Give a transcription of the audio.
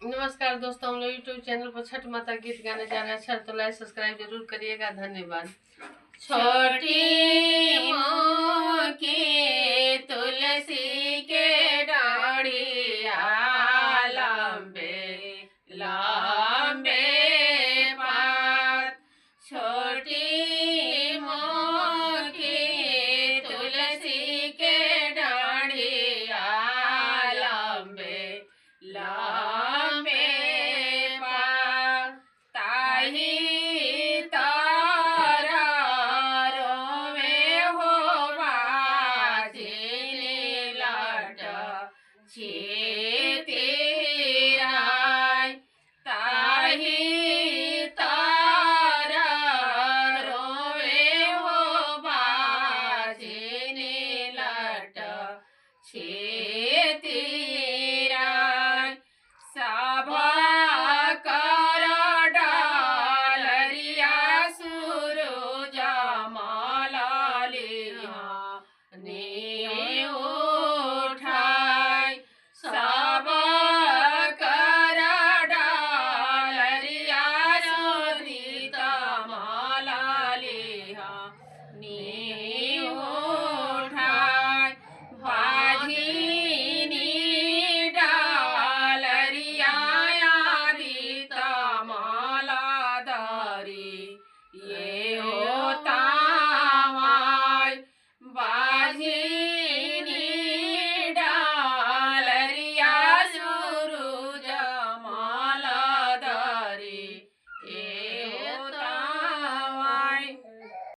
नमस्कार दोस्तों, हम लोग यूट्यूब चैनल पर छठ माता गीत गाने जा रहे हैं। अच्छा तो लाइक सब्सक्राइब जरूर करिएगा। धन्यवाद। छोटी माँ के तुलसी के डाल